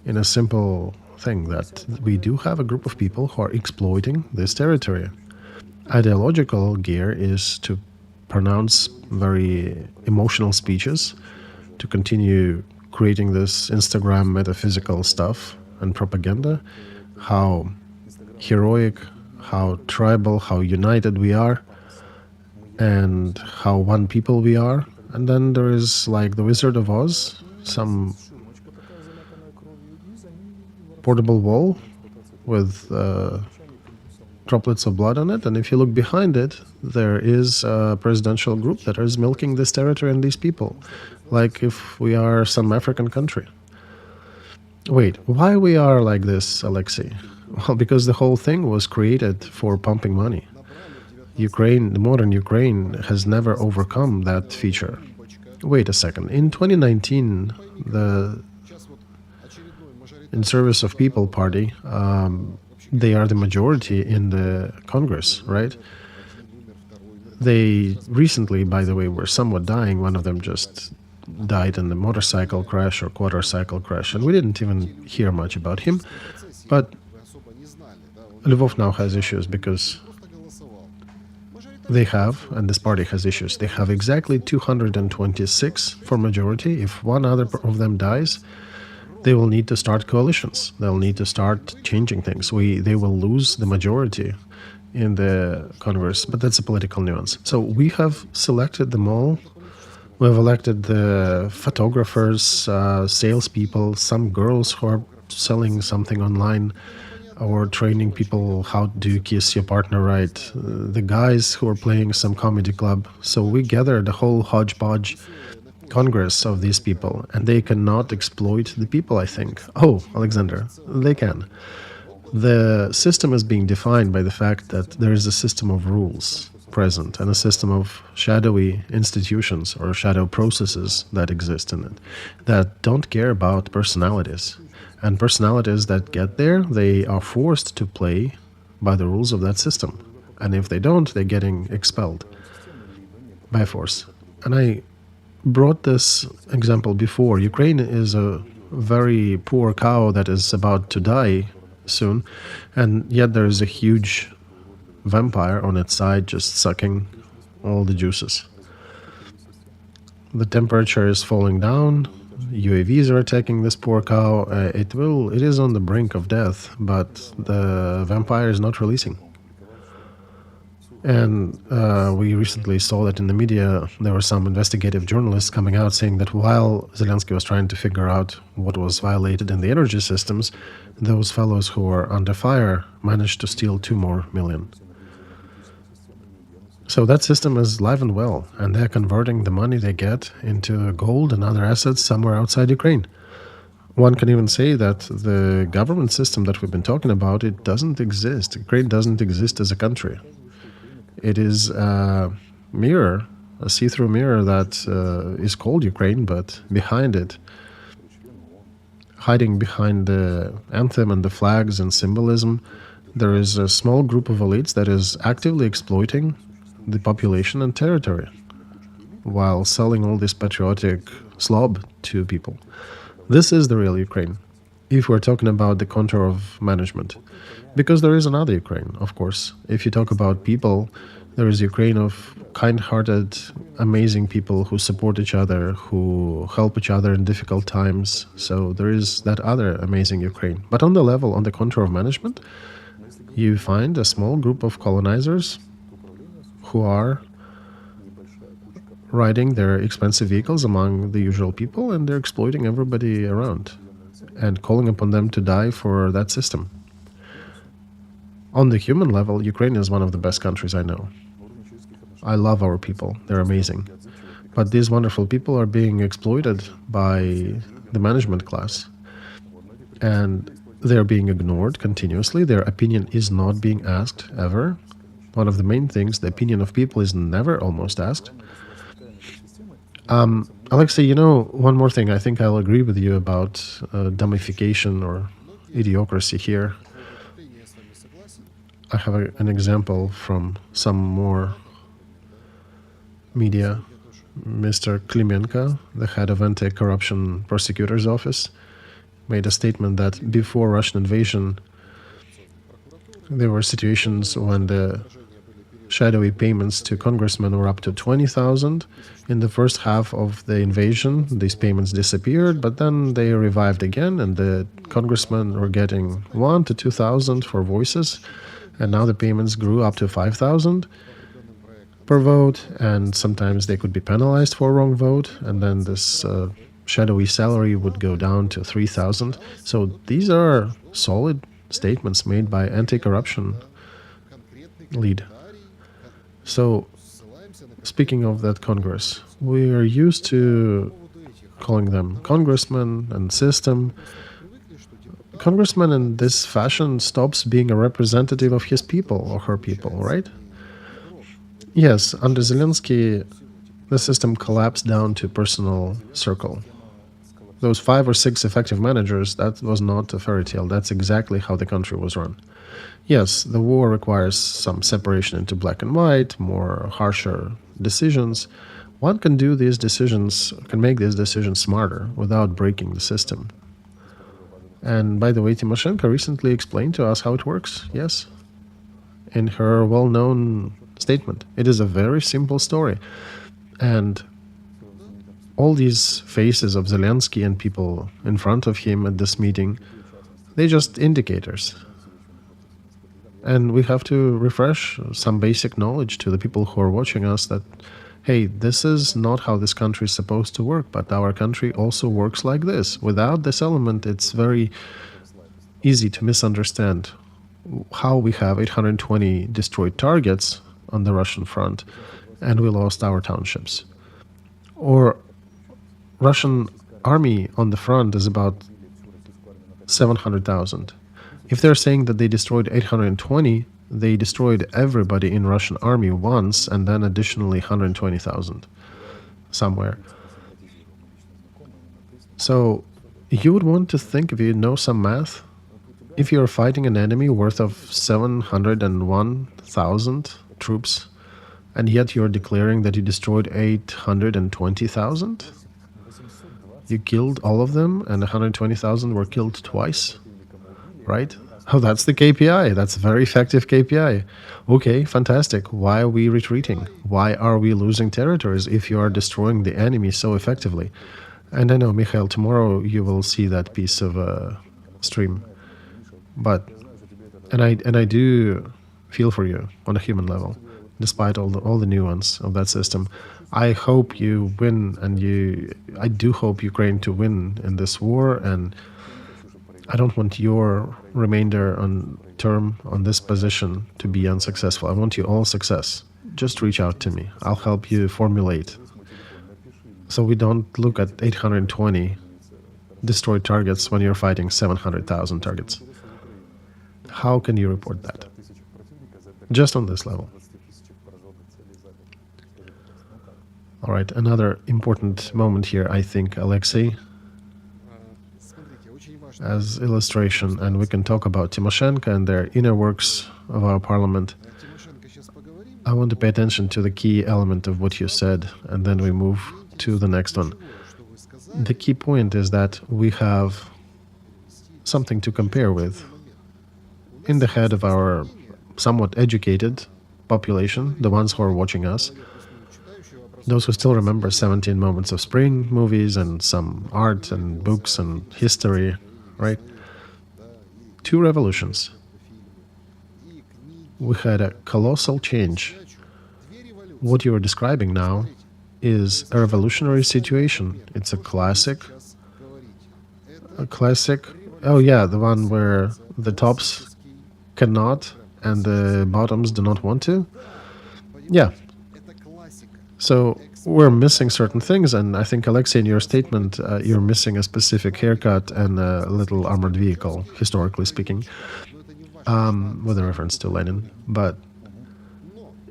in a simple thing that we do have a group of people who are exploiting this territory. ideological gear is to pronounce very emotional speeches, to continue creating this Instagram metaphysical stuff and propaganda, how heroic, how tribal, how united we are, and how one people we are. And then there is like the Wizard of Oz, some portable wall with droplets of blood on it, and if you look behind it, there is a presidential group that is milking this territory and these people, like if we are some African country. Wait, why we are like this, Alexei? Well, because the whole thing was created for pumping money. Ukraine, the modern Ukraine, has never overcome that feature. Wait a second. In 2019, the In Service of People party, they are the majority in the Congress, right? They recently, by the way, were somewhat dying. One of them just died in the motorcycle crash or quadricycle crash, and we didn't even hear much about him. But Lvov now has issues because they have, and this party has issues, they have exactly 226 for majority. If one other of them dies, they will need to start coalitions. They'll need to start changing things. They will lose the majority in the Congress, but that's a political nuance. So we have selected them all. We have elected the photographers, salespeople, some girls who are selling something online or training people how to kiss your partner right, the guys who are playing some comedy club. So we gathered the whole hodgepodge Congress of these people, and they cannot exploit the people, I think. Oh, Alexander, they can. The system is being defined by the fact that there is a system of rules present and a system of shadowy institutions or shadow processes that exist in it that don't care about personalities. And personalities that get there, they are forced to play by the rules of that system. And if they don't, they're getting expelled by force. And I brought this example before. Ukraine is a very poor cow that is about to die soon, and yet there is a huge vampire on its side just sucking all the juices. The temperature is falling down. UAVs are attacking this poor cow. It is on the brink of death, but the vampire is not releasing. And we recently saw that in the media there were some investigative journalists coming out saying that while Zelenskyy was trying to figure out what was violated in the energy systems, those fellows who were under fire managed to steal 2 more million. So that system is alive and well, and they're converting the money they get into gold and other assets somewhere outside Ukraine. One can even say that the government system that we've been talking about, it doesn't exist. Ukraine doesn't exist as a country. It is a mirror, a see-through mirror that is called Ukraine, but behind it, hiding behind the anthem and the flags and symbolism, there is a small group of elites that is actively exploiting the population and territory while selling all this patriotic slob to people. This is the real Ukraine, if we're talking about the contour of management. Because there is another Ukraine, of course. If you talk about people, there is Ukraine of kind-hearted, amazing people who support each other, who help each other in difficult times. So there is that other amazing Ukraine. But on the level, on the contour of management, you find a small group of colonizers who are riding their expensive vehicles among the usual people, and they're exploiting everybody around and calling upon them to die for that system. On the human level, Ukraine is one of the best countries I know. I love our people. They're amazing. But these wonderful people are being exploited by the management class. And they're being ignored continuously. Their opinion is not being asked ever. One of the main things, the opinion of people is never almost asked. Alexey, one more thing. I think I'll agree with you about dummification or idiocracy here. I have an example from some more media. Mr. Klimenko, the head of anti-corruption prosecutor's office, made a statement that before Russian invasion, there were situations when the shadowy payments to congressmen were up to 20,000. In the first half of the invasion, these payments disappeared, but then they revived again, and the congressmen were getting 1 to 2,000 for voices, and now the payments grew up to 5,000 per vote, and sometimes they could be penalized for a wrong vote, and then this shadowy salary would go down to 3,000. So these are solid statements made by anti-corruption lead. So, speaking of that Congress, we are used to calling them congressmen and system. Congressman in this fashion stops being a representative of his people or her people, right? Yes, under Zelensky, the system collapsed down to personal circle. Those 5 or 6 effective managers, that was not a fairy tale. That's exactly how the country was run. Yes, the war requires some separation into black and white, more harsher decisions. One can do these decisions, can make these decisions smarter without breaking the system. And by the way, Tymoshenko recently explained to us how it works, yes, in her well-known statement. It is a very simple story. And all these faces of Zelensky and people in front of him at this meeting, they're just indicators. And we have to refresh some basic knowledge to the people who are watching us that, hey, this is not how this country is supposed to work, but our country also works like this. Without this element, it's very easy to misunderstand how we have 820 destroyed targets on the Russian front and we lost our townships. Or Russian army on the front is about 700,000. If they're saying that they destroyed 820, they destroyed everybody in Russian army once and then additionally 120,000 somewhere. So you would want to think, if you know some math, if you're fighting an enemy worth of 701,000 troops, and yet you're declaring that you destroyed 820,000, you killed all of them and 120,000 were killed twice, right? Oh, that's the KPI. That's a very effective KPI. Okay, fantastic. Why are we retreating? Why are we losing territories if you are destroying the enemy so effectively? And I know, Mikhail, tomorrow you will see that piece of stream. But, and I do feel for you on a human level, despite all the nuance of that system. I hope you win, and I do hope Ukraine to win in this war, and I don't want your remainder on term on this position to be unsuccessful. I want you all success. Just reach out to me. I'll help you formulate. So we don't look at 820 destroyed targets when you're fighting 700,000 targets. How can you report that? Just on this level. All right, another important moment here, I think, Alexey, as illustration, and we can talk about Tymoshenko and their inner works of our parliament. I want to pay attention to the key element of what you said, and then we move to the next one. The key point is that we have something to compare with in the head of our somewhat educated population, the ones who are watching us, those who still remember 17 Moments of Spring movies and some art and books and history, right? 2 revolutions. We had a colossal change. What you are describing now is a revolutionary situation. It's a classic, oh yeah, the one where the tops cannot and the bottoms do not want to. Yeah. So we're missing certain things, and I think, Alexey, in your statement, you're missing a specific haircut and a little armored vehicle, historically speaking, with a reference to Lenin. But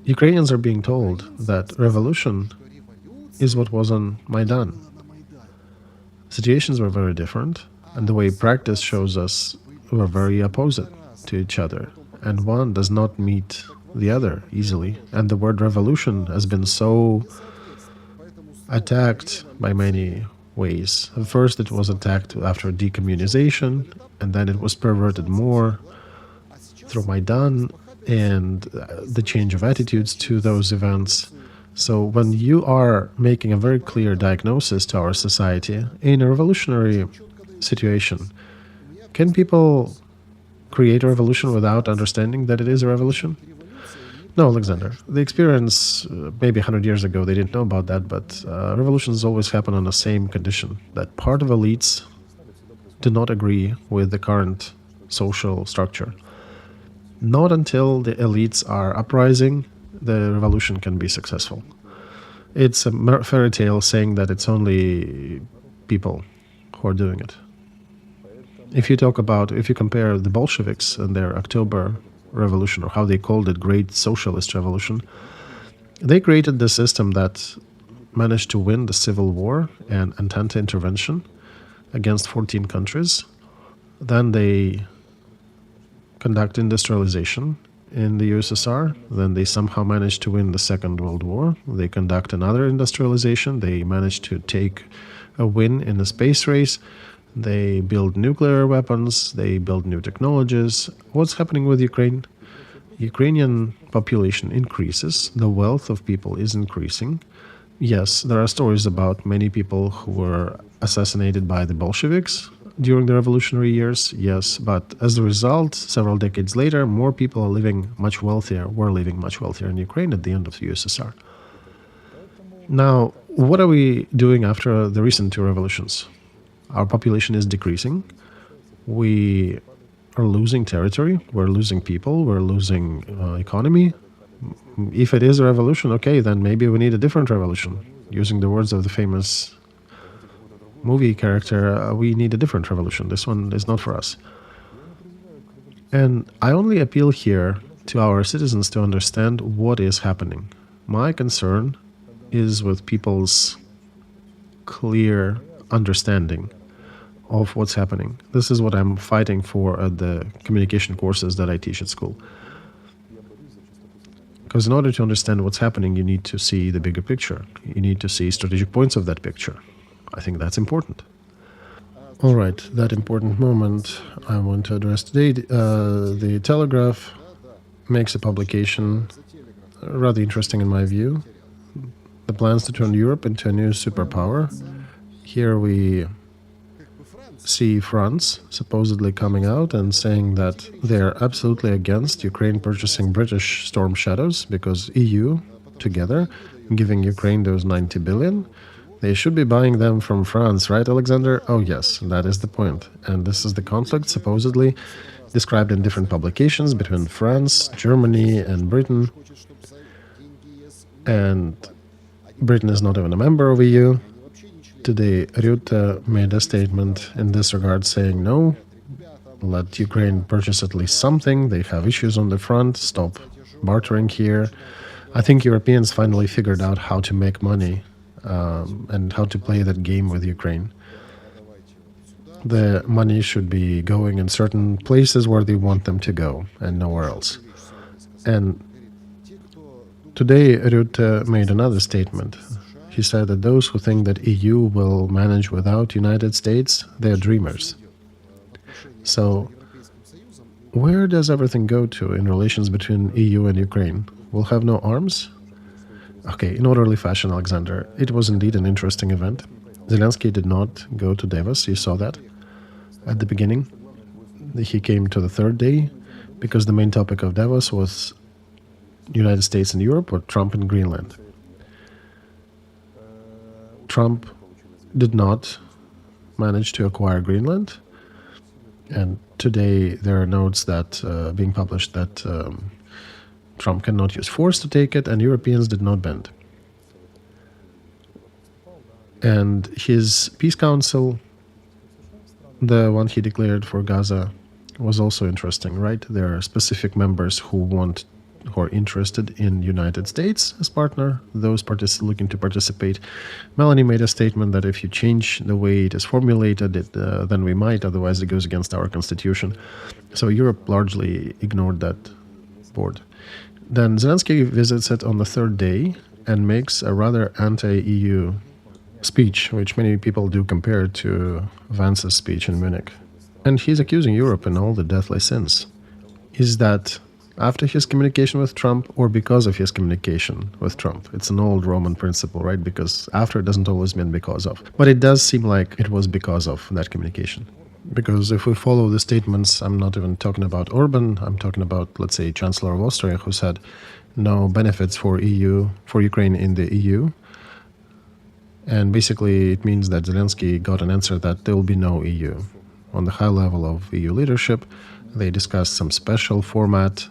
Ukrainians are being told that revolution is what was on Maidan. Situations were very different, and the way practice shows us were very opposite to each other, and one does not meet the other easily. And the word revolution has been so attacked by many ways. First, it was attacked after decommunization, and then it was perverted more through Maidan. and the change of attitudes to those events. So when you are making a very clear diagnosis to our society in a revolutionary situation, can people create a revolution without understanding that it is a revolution? No, Alexander. The experience, maybe 100 years ago, they didn't know about that, but revolutions always happen on the same condition, that part of elites do not agree with the current social structure. Not until the elites are uprising, the revolution can be successful. It's a fairy tale saying that it's only people who are doing it. If you compare the Bolsheviks and their October Revolution, or how they called it, Great Socialist Revolution, they created the system that managed to win the civil war and Entente intervention against 14 countries. Then they conduct industrialization in the USSR. Then they somehow managed to win the Second World War. They conduct another industrialization. They managed to take a win in the space race. They build nuclear weapons. They build new technologies. What's happening with Ukraine? Ukrainian population increases. The wealth of people is increasing. Yes, there are stories about many people who were assassinated by the Bolsheviks during the revolutionary years, yes, but as a result, several decades later, more people were living much wealthier in Ukraine at the end of the USSR. Now, what are we doing after the recent two revolutions? Our population is decreasing. We are losing territory. We're losing people. We're losing economy. If it is a revolution, okay, then maybe we need a different revolution. Using the words of the famous movie character, we need a different revolution. This one is not for us. And I only appeal here to our citizens to understand what is happening. My concern is with people's clear understanding of what's happening. This is what I'm fighting for at the communication courses that I teach at school. Because in order to understand what's happening, you need to see the bigger picture. You need to see strategic points of that picture. I think that's important. All right, that important moment I want to address today. The Telegraph makes a publication rather interesting in my view. The plans to turn Europe into a new superpower. Here we see France supposedly coming out and saying that they're absolutely against Ukraine purchasing British Storm Shadows because EU, together, giving Ukraine those 90 billion. They should be buying them from France, right, Alexander? Oh, yes, that is the point. And this is the conflict supposedly described in different publications between France, Germany, and Britain. And Britain is not even a member of EU. Today, Rutte made a statement in this regard saying, no, let Ukraine purchase at least something. They have issues on the front. Stop bartering here. I think Europeans finally figured out how to make money and how to play that game with Ukraine. The money should be going in certain places where they want them to go and nowhere else. And today Rutte made another statement. He said that those who think that EU will manage without United States, they're dreamers. So where does everything go to in relations between EU and Ukraine? We'll have no arms? Okay, in orderly fashion, Alexander, it was indeed an interesting event. Zelenskyy did not go to Davos, you saw that at the beginning. He came to the third day because the main topic of Davos was United States and Europe or Trump and Greenland. Trump did not manage to acquire Greenland, and today there are notes that being published that Trump cannot use force to take it, and Europeans did not bend. And his peace council, the one he declared for Gaza, was also interesting, right? There are specific members who are interested in United States as partner, those looking to participate. Melanie made a statement that if you change the way it is formulated, then we might, otherwise it goes against our constitution. So Europe largely ignored that board. Then Zelenskyy visits it on the third day and makes a rather anti-EU speech, which many people do compare to Vance's speech in Munich. And he's accusing Europe in all the deathly sins. Is that after his communication with Trump or because of his communication with Trump. It's an old Roman principle, right? Because after doesn't always mean because of. But it does seem like it was because of that communication. Because if we follow the statements, I'm not even talking about Orban, I'm talking about, let's say, Chancellor of Austria, who said no benefits for Ukraine in the EU. And basically it means that Zelensky got an answer that there will be no EU. On the high level of EU leadership, they discussed some special format,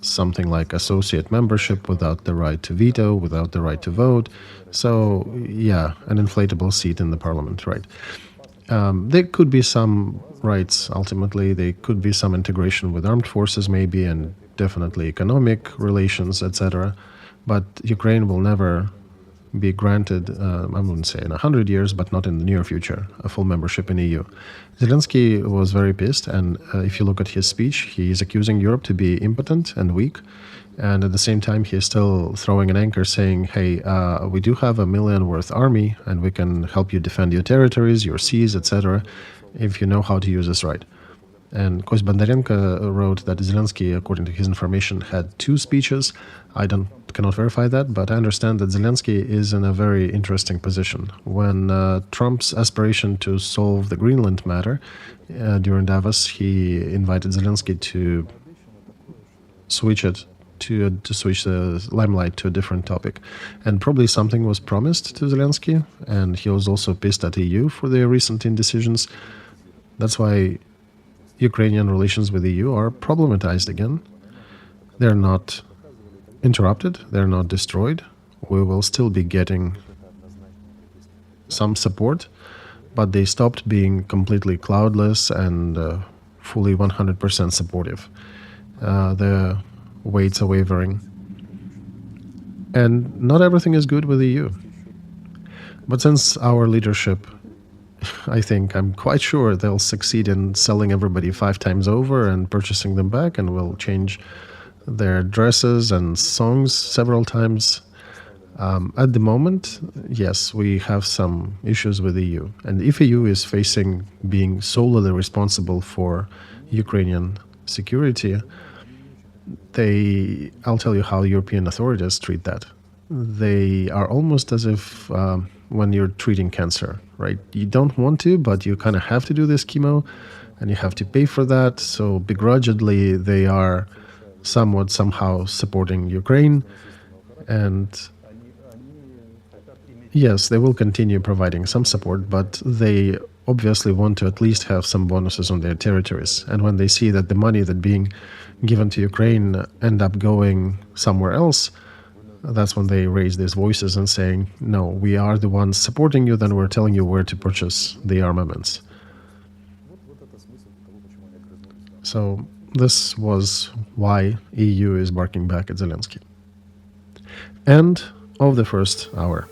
something like associate membership without the right to veto, without the right to vote. So, yeah, an inflatable seat in the parliament, right? There could be some rights, ultimately. There could be some integration with armed forces, maybe, and definitely economic relations, etc. But Ukraine will never be granted, I wouldn't say in 100 years, but not in the near future, a full membership in EU. Zelensky was very pissed, and if you look at his speech, he is accusing Europe to be impotent and weak, and at the same time he is still throwing an anchor saying, hey, we do have a million worth army, and we can help you defend your territories, your seas, etc., if you know how to use this right. And Kost Bondarenko wrote that Zelensky, according to his information, had 2 speeches. I cannot verify that, but I understand that Zelensky is in a very interesting position. When Trump's aspiration to solve the Greenland matter during Davos, he invited Zelensky to switch it, to switch the limelight to a different topic. And probably something was promised to Zelensky, and he was also pissed at EU for their recent indecisions. That's why Ukrainian relations with the EU are problematized again. They're not interrupted, they're not destroyed. We will still be getting some support, but they stopped being completely cloudless and fully 100% supportive. The weights are wavering. And not everything is good with the EU. But since our leadership, I'm quite sure they'll succeed in selling everybody 5 times over and purchasing them back, and will change their dresses and songs several times. At the moment, yes, we have some issues with the EU. And if EU is facing being solely responsible for Ukrainian security, I'll tell you how European authorities treat that. They are almost as if when you're treating cancer, right? You don't want to, but you kind of have to do this chemo, and you have to pay for that. So begrudgingly, they are somehow supporting Ukraine. And yes, they will continue providing some support, but they obviously want to at least have some bonuses on their territories. And when they see that the money that being given to Ukraine end up going somewhere else, that's when they raise these voices and saying, no, we are the ones supporting you, then we're telling you where to purchase the armaments. So this was why EU is barking back at Zelensky. End of the first hour.